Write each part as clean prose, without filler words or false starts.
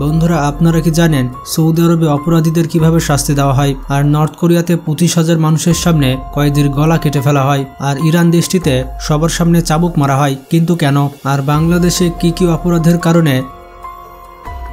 বন্ধুরা, আপনারা কি জানেন সৌদি আরবে অপরাধীদের কিভাবে শাস্তি দেওয়া হয়? আর নর্থ কোরিয়াতে 25,000 মানুষের সামনে কয়েদির গলা কেটে ফেলা হয়, আর ইরান দেশটিতে সবার সামনে চাবুক মারা হয়, কিন্তু কেন? আর বাংলাদেশে কি কি অপরাধের কারণে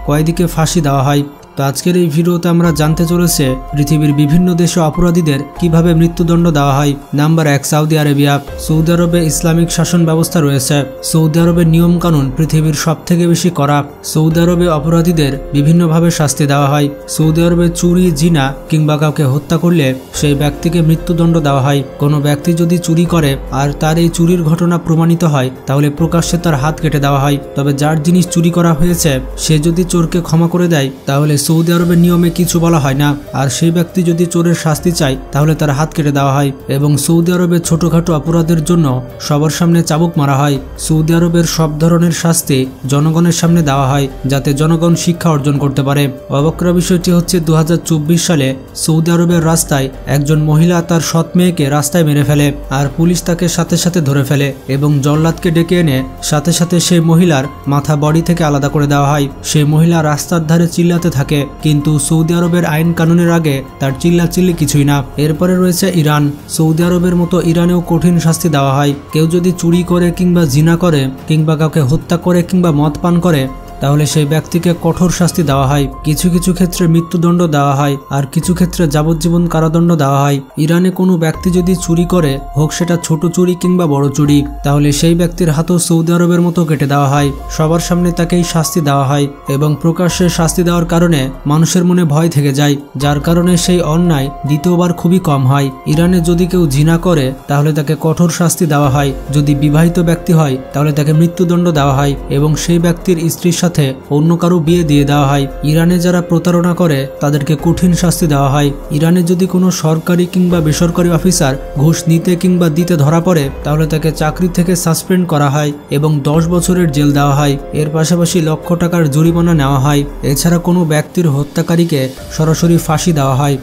কয়েদিকে ফাঁসি দেওয়া হয়? তো আজকের এই ভিডিওতে আমরা জানতে চলেছে পৃথিবীর বিভিন্ন দেশে অপরাধীদের কিভাবে মৃত্যুদণ্ড দেওয়া হয়। Number 1, Saudi Arabia. সৌদি আরবে ইসলামিক শাসন ব্যবস্থা রয়েছে। সৌদি আরবের নিয়ম কানুন পৃথিবীর সবথেকে বেশি কড়া। সৌদি আরবে অপরাধীদের বিভিন্নভাবে শাস্তি দেওয়া হয়। সৌদি আরবে চুরি, জিনা কিংবা কাউকে হত্যা করলে সেই ব্যক্তিকে মৃত্যুদণ্ড দেওয়া হয়। কোনো ব্যক্তি যদি চুরি করে আর তার এই চুরির ঘটনা প্রমাণিত হয়, তাহলে প্রকাশ্যে তার হাত কেটে দেওয়া হয়। তবে যার জিনিস চুরি করা হয়েছে সে যদি চোরকে ক্ষমা করে দেয়, তাহলে সৌদি আরবের নিয়মে কিছু বলা হয় না। আর সেই ব্যক্তি যদি চোরের শাস্তি চায়, তাহলে তার হাত কেটে দেওয়া হয়। এবং সৌদি আরবে ছোটখাটো অপরাধের জন্য সবার সামনে চাবুক মারা হয়। সৌদি আরবের সব ধরনের শাস্তি জনগণের সামনে দেওয়া হয়, যাতে জনগণ শিক্ষা অর্জন করতে পারে। অবাক করা বিষয়টি হচ্ছে 2024 সালে সৌদি আরবের রাস্তায় একজন মহিলা তার সৎ মেয়েকে রাস্তায় মেরে ফেলে, আর পুলিশ তাকে সাথে সাথে ধরে ফেলে এবং জল্লাদকে ডেকে এনে সাথে সাথে সেই মহিলার মাথা বডি থেকে আলাদা করে দেওয়া হয়। সেই মহিলা রাস্তার ধারে চিল্লাতে থাকে, কিন্তু সৌদি আরবের আইন কানুনের আগে তার চিল্লাচিল্লি কিছুই না। এরপরে রয়েছে ইরান। সৌদি আরবের মতো ইরানেও কঠিন শাস্তি দেওয়া হয়। কেউ যদি চুরি করে কিংবা জিনা করে কিংবা কাউকে হত্যা করে কিংবা মদ পান করে, তাহলে সেই ব্যক্তিকে কঠোর শাস্তি দেওয়া হয়। কিছু কিছু ক্ষেত্রে মৃত্যুদণ্ড দেওয়া হয়, আর কিছু ক্ষেত্রে যাবজ্জীবন কারাদণ্ড দেওয়া হয়। ইরানে কোনো ব্যক্তি যদি চুরি করে, হোক সেটা ছোট চুরি কিংবা বড় চুরি, তাহলে সেই ব্যক্তির হাতও সৌদি আরবের মতো কেটে দেওয়া হয়। সবার সামনে তাকেই শাস্তি দেওয়া হয় এবং প্রকাশ্যে শাস্তি দেওয়ার কারণে মানুষের মনে ভয় থেকে যায়, যার কারণে সেই অন্যায় দ্বিতীয়বার খুবই কম হয়। ইরানে যদি কেউ জিনা করে, তাহলে তাকে কঠোর শাস্তি দেওয়া হয়। যদি বিবাহিত ব্যক্তি হয়, তাহলে তাকে মৃত্যুদণ্ড দেওয়া হয় এবং সেই ব্যক্তির স্ত্রীর সাথে অন্য কারো বিয়ে দিয়ে দেওয়া হয়। ইরানে যারা প্রতারণা করে তাদেরকে কঠিন শাস্তি দেওয়া হয়। ইরানে যদি কোনো সরকারি কিংবা বেসরকারি অফিসার ঘুষ নিতে কিংবা দিতে ধরা পড়ে, তাহলে তাকে চাকরি থেকে সাসপেন্ড করা হয় এবং 10 বছরের জেল দেওয়া হয়। এর পাশাপাশি লক্ষ টাকার জরিমানা নেওয়া হয়। এছাড়া কোনো ব্যক্তির হত্যাকারীকে সরাসরি ফাঁসি দেওয়া হয়।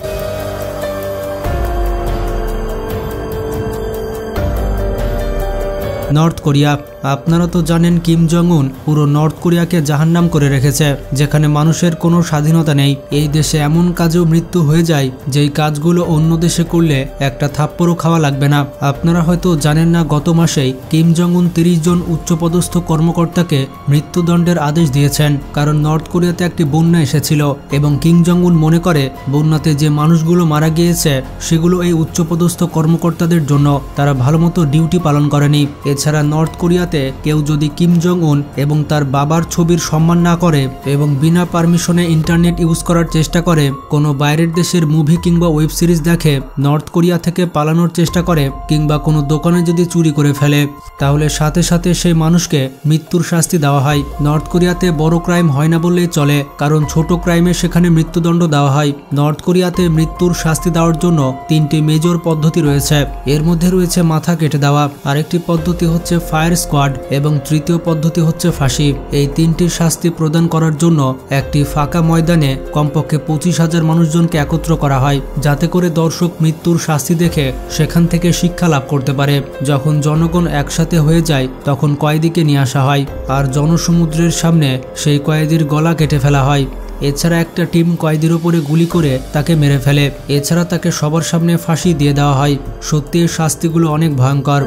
North Korea. আপনারা তো জানেন কিম জং উন পুরো নর্থ কোরিয়াকে জাহান্নাম করে রেখেছে, যেখানে মানুষের কোনো স্বাধীনতা নেই। এই দেশে এমন কাজেও মৃত্যু হয়ে যায় যেই কাজগুলো অন্য দেশে করলে একটা থাপ্পড়ও খাওয়া লাগবে না। আপনারা হয়তো জানেন না, গত মাসেই কিম জং উন 30 জন উচ্চপদস্থ কর্মকর্তাকে মৃত্যুদণ্ডের আদেশ দিয়েছেন, কারণ নর্থ কোরিয়াতে একটি বন্যা এসেছিল এবং কিম জং উন মনে করে বন্যাতে যে মানুষগুলো মারা গিয়েছে সেগুলো এই উচ্চপদস্থ কর্মকর্তাদের জন্য। তারা ভালোমতো ডিউটি পালন করেনি। এছাড়া নর্থ কোরিয়াতে কেউ যদি কিম জং উন এবং তার বাবার ছবির সম্মান না করে এবং বিনা পারমিশনে ইন্টারনেট ইউজ করার চেষ্টা করে, কোনো বাইরের দেশের মুভি কিংবা ওয়েব সিরিজ দেখে, নর্থ কোরিয়া থেকে পালানোর চেষ্টা করে কিংবা কোনো দোকানে যদি চুরি করে ফেলে, তাহলে সাথে সাথে সেই মানুষকে মৃত্যুর শাস্তি দেওয়া হয়। নর্থ কোরিয়াতে বড় ক্রাইম হয় না বললেই চলে, কারণ ছোট ক্রাইমে সেখানে মৃত্যুদণ্ড দেওয়া হয়। নর্থ কোরিয়াতে মৃত্যুর শাস্তি দেওয়ার জন্য 3টি মেজর পদ্ধতি রয়েছে। এর মধ্যে রয়েছে মাথা কেটে দেওয়া, আরেকটি পদ্ধতি হচ্ছে ফায়ার স্কোয়াড এবং তৃতীয় পদ্ধতি হচ্ছে ফাঁসি। এই 3টি শাস্তি প্রদান করার জন্য একটি ফাঁকা ময়দানে কমপক্ষে 25,000 মানুষজনকে একত্র করা হয়, যাতে করে দর্শক মৃত্যুর শাস্তি দেখে সেখান থেকে শিক্ষা লাভ করতে পারে। যখন জনগণ একসাথে হয়ে যায়, তখন কয়েদিকে নিয়ে আসা হয় আর জনসমুদ্রের সামনে সেই কয়েদির গলা কেটে ফেলা হয়। এছাড়া একটা টিম কয়েদির উপরে গুলি করে তাকে মেরে ফেলে। এছাড়া তাকে সবার সামনে ফাঁসি দিয়ে দেওয়া হয়। সত্যি এই শাস্তিগুলো অনেক ভয়ঙ্কর।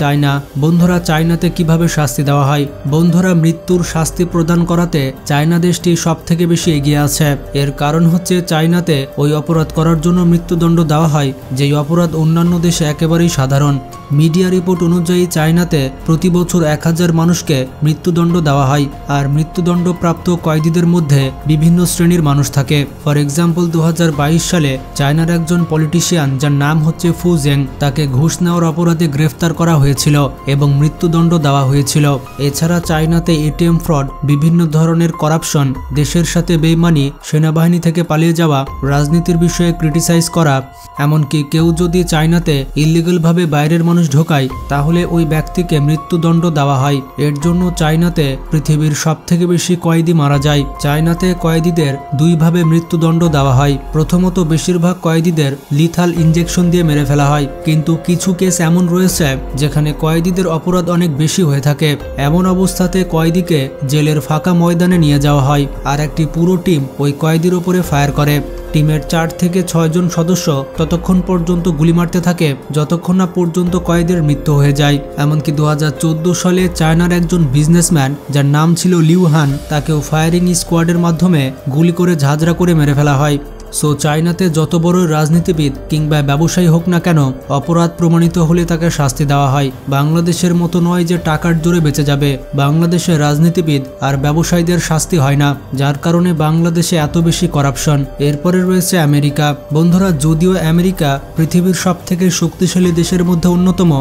চায়না। বন্ধুরা, চায়নাতে কিভাবে শাস্তি দেওয়া হয়? বন্ধুরা, মৃত্যুর শাস্তি প্রদান করাতে চায়না দেশটি সব থেকে বেশি এগিয়ে আছে। এর কারণ হচ্ছে চায়নাতে ওই অপরাধ করার জন্য মৃত্যুদণ্ড দেওয়া হয় যেই অপরাধ অন্যান্য দেশে একেবারেই সাধারণ। মিডিয়া রিপোর্ট অনুযায়ী চায়নাতে প্রতি বছর 1000 মানুষকে মৃত্যুদণ্ড দেওয়া হয়, আর মৃত্যুদণ্ড প্রাপ্ত কয়েদিদের মধ্যে বিভিন্ন শ্রেণীর মানুষ থাকে। ফর এক্সাম্পল, 2022 সালে চায়নার একজন পলিটিশিয়ান যার নাম হচ্ছে ফু জেং, তাকে ঘুষ নেওয়ার অপরাধে গ্রেফতার করা হয়েছিল এবং মৃত্যুদণ্ড দেওয়া হয়েছিল। এছাড়া চায়নাতে এটিএম ফ্রড, বিভিন্ন ধরনের করাপশন, দেশের সাথে বেইমানি, সেনাবাহিনী থেকে পালিয়ে যাওয়া, রাজনীতির বিষয়ে ক্রিটিসাইজ করা, এমনকি কেউ যদি চায়নাতে ইলিগালভাবে বাইরের মানুষ ঢোকায়, তাহলে ওই ব্যক্তিকে মৃত্যুদণ্ড দেওয়া হয়। এর জন্য চায়নাতে পৃথিবীর সবথেকে বেশি কয়েদি মারা যায়। চায়নাতে কয়েদিদের দুইভাবে মৃত্যুদণ্ড দেওয়া হয়। প্রথমত, বেশিরভাগ কয়েদিদের লিথাল ইনজেকশন দিয়ে মেরে ফেলা হয়, কিন্তু কিছু কেস এমন রয়েছে যেখানে যেখানে কয়েদিদের অপরাধ অনেক বেশি হয়ে থাকে। এমন অবস্থাতে কয়েদিকে জেলের ফাঁকা ময়দানে নিয়ে যাওয়া হয় আর একটি পুরো টিম ওই কয়েদির ওপরে ফায়ার করে। টিমের 4 থেকে 6 জন সদস্য ততক্ষণ পর্যন্ত গুলি মারতে থাকে যতক্ষণ না পর্যন্ত কয়েদির মৃত্যু হয়ে যায়। এমনকি 2014 সালে চায়নার একজন বিজনেসম্যান যার নাম ছিল লিউ হান, তাকেও ফায়ারিং স্কোয়াডের মাধ্যমে গুলি করে ঝাঁঝরা করে মেরে ফেলা হয়। সো চায়নাতে যত বড় রাজনীতিবিদ কিংবা ব্যবসায়ী হোক না কেন, অপরাধ প্রমাণিত হলে তাকে শাস্তি দেওয়া হয়। বাংলাদেশের মতো নয় যে টাকার জোরে বেঁচে যাবে। বাংলাদেশের রাজনীতিবিদ আর ব্যবসায়ীদের শাস্তি হয় না, যার কারণে বাংলাদেশে এত বেশি করাপশন। এরপরে রয়েছে আমেরিকা। বন্ধুরা, যদিও আমেরিকা পৃথিবীর সবথেকে শক্তিশালী দেশের মধ্যে অন্যতম,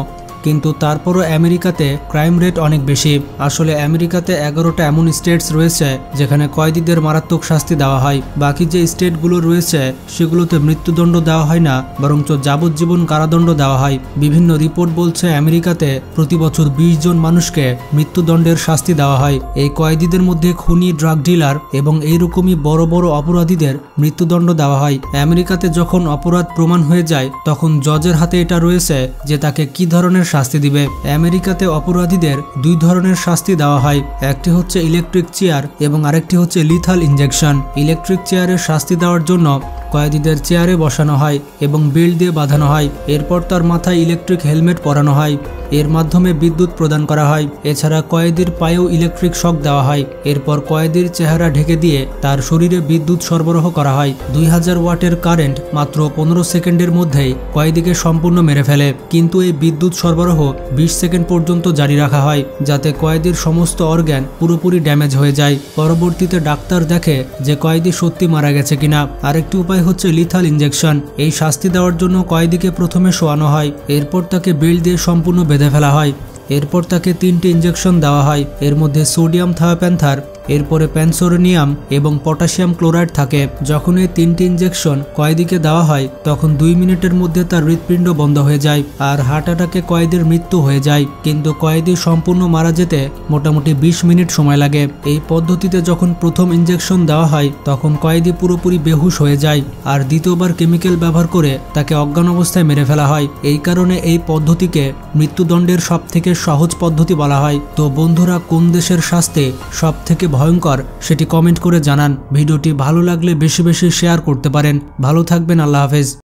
কিন্তু তারপরও আমেরিকাতে ক্রাইম রেট অনেক বেশি। আসলে আমেরিকাতে 11টা এমন স্টেটস রয়েছে যেখানে কয়েদিদের মারাত্মক শাস্তি দেওয়া হয়। বাকি যে স্টেটগুলো রয়েছে সেগুলোতে মৃত্যুদণ্ড দেওয়া হয় না, বরঞ্চ যাবজ্জীবন কারাদণ্ড দেওয়া হয়। বিভিন্ন রিপোর্ট বলছে আমেরিকাতে প্রতি বছর 20 জন মানুষকে মৃত্যুদণ্ডের শাস্তি দেওয়া হয়। এই কয়েদিদের মধ্যে খুনি, ড্রাগ ডিলার এবং এইরকমই বড় বড় অপরাধীদের মৃত্যুদণ্ড দেওয়া হয়। আমেরিকাতে যখন অপরাধ প্রমাণ হয়ে যায় তখন জজের হাতে এটা রয়েছে যে তাকে কি ধরনের শাস্তি দিবে। আমেরিকাতে অপরাধীদের 2 ধরনের শাস্তি দেওয়া হয়, একটি হচ্ছে ইলেকট্রিক চেয়ার এবং আরেকটি হচ্ছে লিথাল ইনজেকশন। ইলেকট্রিক চেয়ারের শাস্তি দেওয়ার জন্য কয়েদিদের চেয়ারে বসানো হয় এবং বেল্ট দিয়ে বাঁধানো হয়। এরপর তার মাথায় ইলেকট্রিক হেলমেট পরানো হয়, এর মাধ্যমে বিদ্যুৎ প্রদান করা হয়। এছাড়া কয়েদির পায়েও ইলেকট্রিক শক দেওয়া হয়। এরপর কয়েদির চেহারা ঢেকে দিয়ে তার শরীরে বিদ্যুৎ সরবরাহ করা হয়। 2000 ওয়াটের কারেন্ট মাত্র 15 সেকেন্ডের মধ্যেই কয়েদিকে সম্পূর্ণ মেরে ফেলে। কিন্তু এই বিদ্যুৎ সরবরাহ 20 সেকেন্ড পর্যন্ত জারি রাখা হয়, যাতে কয়েদির সমস্ত অর্গান পুরোপুরি ড্যামেজ হয়ে যায়। পরবর্তীতে ডাক্তার দেখে যে কয়েদি সত্যি মারা গেছে কিনা। আরেকটি উপায় হচ্ছে লিথাল ইনজেকশন। এই শাস্তি দেওয়ার জন্য কয়েদিকে প্রথমে শোয়ানো হয়, এরপর তাকে বেল্ট দিয়ে সম্পূর্ণ বেঁধে ফেলা হয়। এরপর তাকে 3টি ইনজেকশন দেওয়া হয়, এর মধ্যে সোডিয়াম থায়োপ্যান্থার, এরপরে প্যানসোরেনিয়াম এবং পটাশিয়াম ক্লোরাইড থাকে। যখন এই 3টি ইনজেকশন কয়েদিকে দেওয়া হয় তখন 2 মিনিটের মধ্যে তার হৃৎপিণ্ড বন্ধ হয়ে যায় আর হার্ট অ্যাটাকে কয়েদির মৃত্যু হয়ে যায়। কিন্তু কয়েদি সম্পূর্ণ মারা যেতে মোটামুটি 20 মিনিট সময় লাগে। এই পদ্ধতিতে যখন প্রথম ইনজেকশন দেওয়া হয় তখন কয়েদি পুরোপুরি বেহুশ হয়ে যায় আর দ্বিতীয়বার কেমিক্যাল ব্যবহার করে তাকে অজ্ঞান অবস্থায় মেরে ফেলা হয়। এই কারণে এই পদ্ধতিকে মৃত্যুদণ্ডের সবথেকে সহজ পদ্ধতি বলা হয়। তো বন্ধুরা, কোন দেশের শাস্তি সবথেকে ভয়ঙ্কর সেটি কমেন্ট করে জানান। ভিডিওটি ভালো লাগলে বেশি বেশি শেয়ার করতে পারেন। ভালো থাকবেন, আল্লাহ হাফেজ।